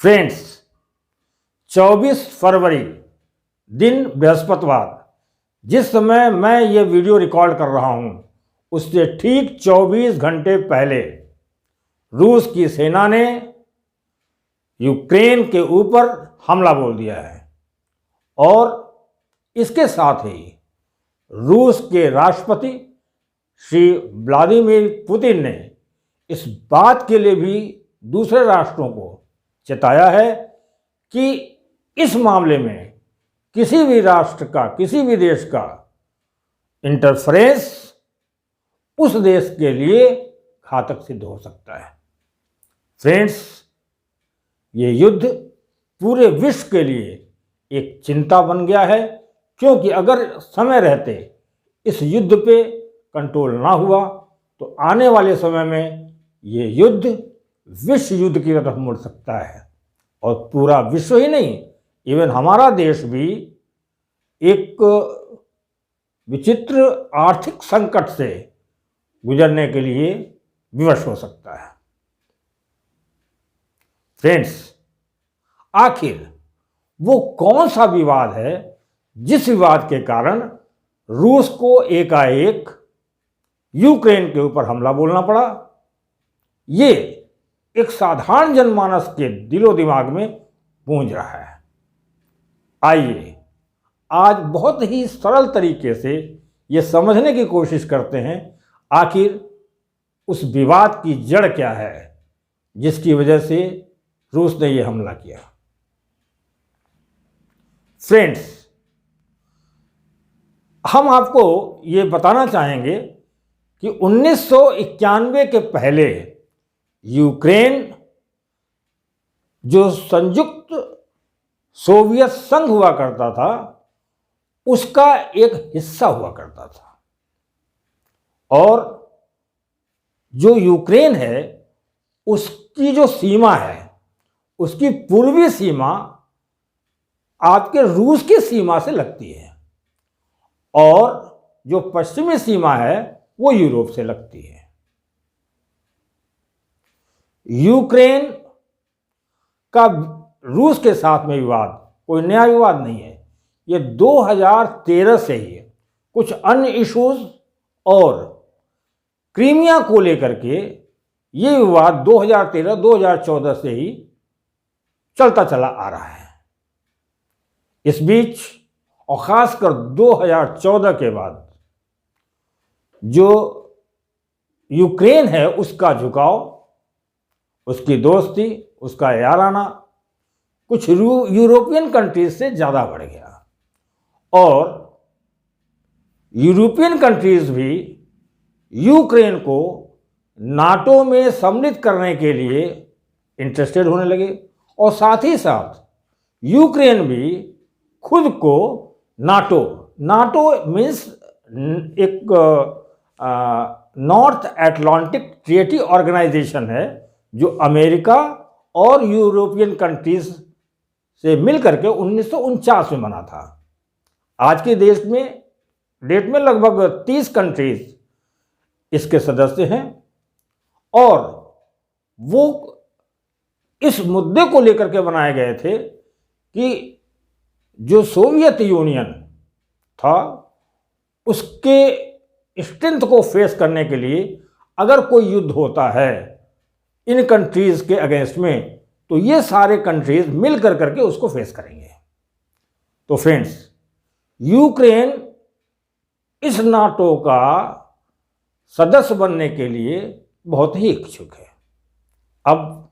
Friends, 24 फरवरी दिन बृहस्पतिवार, जिस समय मैं ये वीडियो रिकॉर्ड कर रहा हूँ उससे ठीक 24 घंटे पहले रूस की सेना ने यूक्रेन के ऊपर हमला बोल दिया है और इसके साथ ही रूस के राष्ट्रपति श्री व्लादिमीर पुतिन ने इस बात के लिए भी दूसरे राष्ट्रों को चेताया है कि इस मामले में किसी भी राष्ट्र का, किसी भी देश का इंटरफेरेंस उस देश के लिए घातक सिद्ध हो सकता है। फ्रेंड्स, ये युद्ध पूरे विश्व के लिए एक चिंता बन गया है, क्योंकि अगर समय रहते इस युद्ध पे कंट्रोल ना हुआ तो आने वाले समय में ये युद्ध विश्व युद्ध की तरफ मुड़ सकता है और पूरा विश्व ही नहीं, इवन हमारा देश भी एक विचित्र आर्थिक संकट से गुजरने के लिए विवश हो सकता है। फ्रेंड्स, आखिर वो कौन सा विवाद है जिस विवाद के कारण रूस को एकाएक यूक्रेन के ऊपर हमला बोलना पड़ा? ये एक साधारण जनमानस के दिलो दिमाग में गूंज रहा है। आइए आज बहुत ही सरल तरीके से ये समझने की कोशिश करते हैं आखिर उस विवाद की जड़ क्या है जिसकी वजह से रूस ने ये हमला किया। फ्रेंड्स, हम आपको ये बताना चाहेंगे कि 1991 के पहले यूक्रेन जो संयुक्त सोवियत संघ हुआ करता था उसका एक हिस्सा हुआ करता था और जो यूक्रेन है उसकी जो सीमा है उसकी पूर्वी सीमा आपके रूस की सीमा से लगती है और जो पश्चिमी सीमा है वो यूरोप से लगती है। यूक्रेन का रूस के साथ में विवाद कोई नया विवाद नहीं है, ये 2013 से ही कुछ अन्य इश्यूज और क्रीमिया को लेकर के ये विवाद 2013-2014 से ही चलता चला आ रहा है। इस बीच और ख़ासकर 2014 के बाद जो यूक्रेन है उसका झुकाव, उसकी दोस्ती, उसका याराना कुछ यूरोपियन कंट्रीज से ज़्यादा बढ़ गया और यूरोपियन कंट्रीज भी यूक्रेन को नाटो में सम्मिलित करने के लिए इंटरेस्टेड होने लगे और साथ ही साथ यूक्रेन भी खुद को नाटो मीन्स एक नॉर्थ अटलांटिक ट्रीटी ऑर्गेनाइजेशन है जो अमेरिका और यूरोपियन कंट्रीज से मिलकर के 1949 में बना था। आज के डेट में लगभग 30 कंट्रीज इसके सदस्य हैं और वो इस मुद्दे को लेकर के बनाए गए थे कि जो सोवियत यूनियन था उसके स्ट्रेंथ को फेस करने के लिए अगर कोई युद्ध होता है इन कंट्रीज के अगेंस्ट में तो ये सारे कंट्रीज मिल करके उसको फेस करेंगे। तो फ्रेंड्स, यूक्रेन इस नाटो का सदस्य बनने के लिए बहुत ही इच्छुक है। अब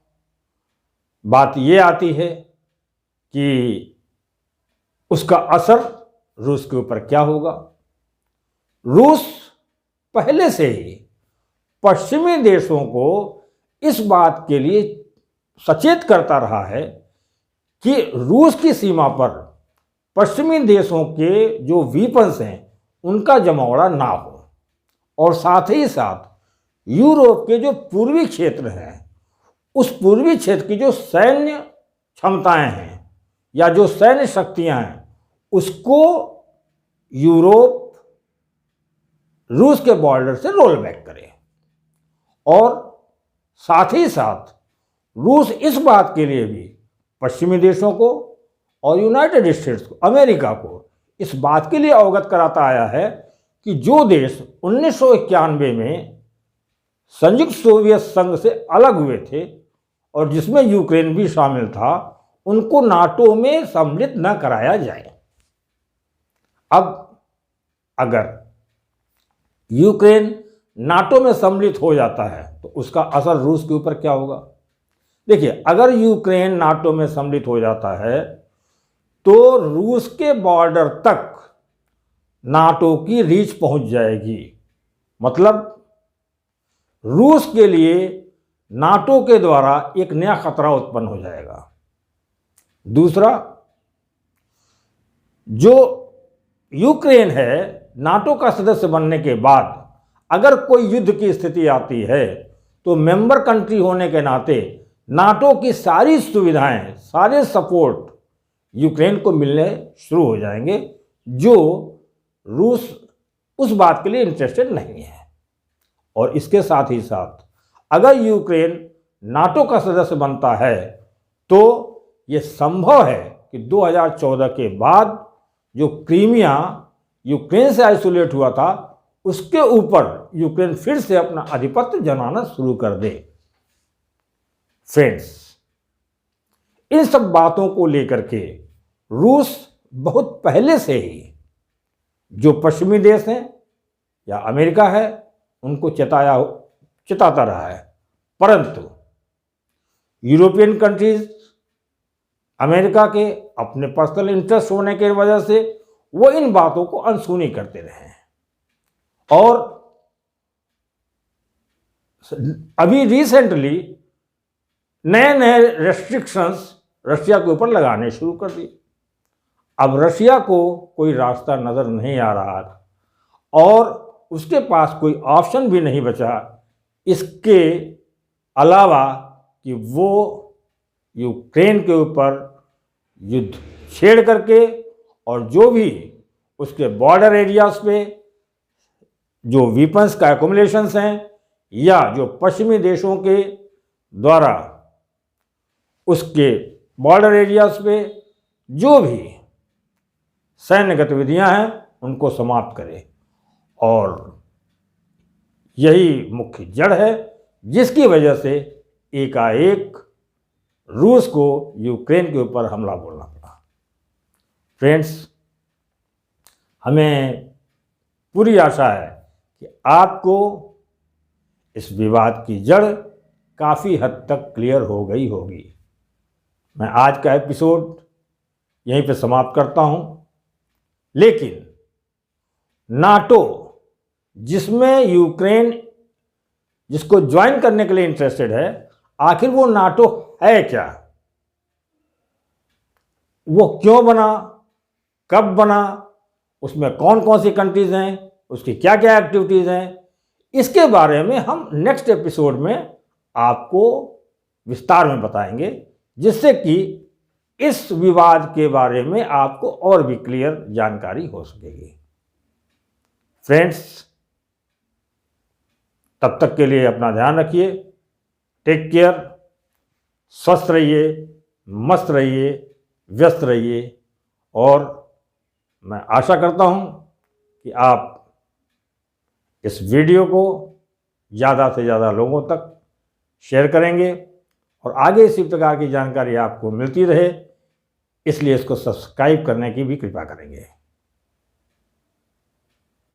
बात ये आती है कि उसका असर रूस के ऊपर क्या होगा। रूस पहले से ही पश्चिमी देशों को इस बात के लिए सचेत करता रहा है कि रूस की सीमा पर पश्चिमी देशों के जो वीपन्स हैं उनका जमावड़ा ना हो और साथ ही साथ यूरोप के जो पूर्वी क्षेत्र हैं उस पूर्वी क्षेत्र की जो सैन्य क्षमताएं हैं या जो सैन्य शक्तियां हैं उसको यूरोप रूस के बॉर्डर से रोल बैक करे और साथ ही साथ रूस इस बात के लिए भी पश्चिमी देशों को और यूनाइटेड स्टेट्स को, अमेरिका को इस बात के लिए अवगत कराता आया है कि जो देश 1991 में संयुक्त सोवियत संघ से अलग हुए थे और जिसमें यूक्रेन भी शामिल था, उनको नाटो में सम्मिलित न कराया जाए। अब अगर यूक्रेन नाटो में सम्मिलित हो जाता है तो उसका असर रूस के ऊपर क्या होगा? देखिए, अगर यूक्रेन नाटो में सम्मिलित हो जाता है तो रूस के बॉर्डर तक नाटो की रीच पहुंच जाएगी। मतलब रूस के लिए नाटो के द्वारा एक नया खतरा उत्पन्न हो जाएगा। दूसरा, जो यूक्रेन है, नाटो का सदस्य बनने के बाद अगर कोई युद्ध की स्थिति आती है तो मेंबर कंट्री होने के नाते नाटो की सारी सुविधाएं, सारे सपोर्ट यूक्रेन को मिलने शुरू हो जाएंगे, जो रूस उस बात के लिए इंटरेस्टेड नहीं है। और इसके साथ ही साथ अगर यूक्रेन नाटो का सदस्य बनता है तो ये संभव है कि 2014 के बाद जो क्रीमिया यूक्रेन से आइसोलेट हुआ था, उसके ऊपर यूक्रेन फिर से अपना आधिपत्य जमाना शुरू कर दे। फ्रेंड्स, इन सब बातों को लेकर के रूस बहुत पहले से ही जो पश्चिमी देश हैं या अमेरिका है उनको चिताता रहा है, परंतु यूरोपियन कंट्रीज अमेरिका के अपने पर्सनल इंटरेस्ट होने की वजह से वो इन बातों को अनसुनी करते रहे हैं। और अभी रिसेंटली नए नए रेस्ट्रिक्शंस रशिया के ऊपर लगाने शुरू कर दिए। अब रशिया को कोई रास्ता नज़र नहीं आ रहा था और उसके पास कोई ऑप्शन भी नहीं बचा इसके अलावा कि वो यूक्रेन के ऊपर युद्ध छेड़ करके और जो भी उसके बॉर्डर एरियाज पे जो वीपन्स का एक्युमुलेशंस हैं या जो पश्चिमी देशों के द्वारा उसके बॉर्डर एरियाज पे जो भी सैन्य गतिविधियां हैं उनको समाप्त करे। और यही मुख्य जड़ है जिसकी वजह से एकाएक रूस को यूक्रेन के ऊपर हमला बोलना पड़ा। फ्रेंड्स, हमें पूरी आशा है कि आपको इस विवाद की जड़ काफ़ी हद तक क्लियर हो गई होगी। मैं आज का एपिसोड यहीं पे समाप्त करता हूं, लेकिन नाटो जिसमें यूक्रेन जिसको ज्वाइन करने के लिए इंटरेस्टेड है, आखिर वो नाटो है क्या? वो क्यों बना, कब बना, उसमें कौन कौन सी कंट्रीज हैं, उसकी क्या क्या एक्टिविटीज़ हैं, इसके बारे में हम नेक्स्ट एपिसोड में आपको विस्तार में बताएंगे, जिससे कि इस विवाद के बारे में आपको और भी क्लियर जानकारी हो सकेगी। फ्रेंड्स, तब तक के लिए अपना ध्यान रखिए, टेक केयर, स्वस्थ रहिए, मस्त रहिए, व्यस्त रहिए। और मैं आशा करता हूं कि आप इस वीडियो को ज़्यादा से ज़्यादा लोगों तक शेयर करेंगे और आगे इसी प्रकार की जानकारी आपको मिलती रहे, इसलिए इसको सब्सक्राइब करने की भी कृपा करेंगे।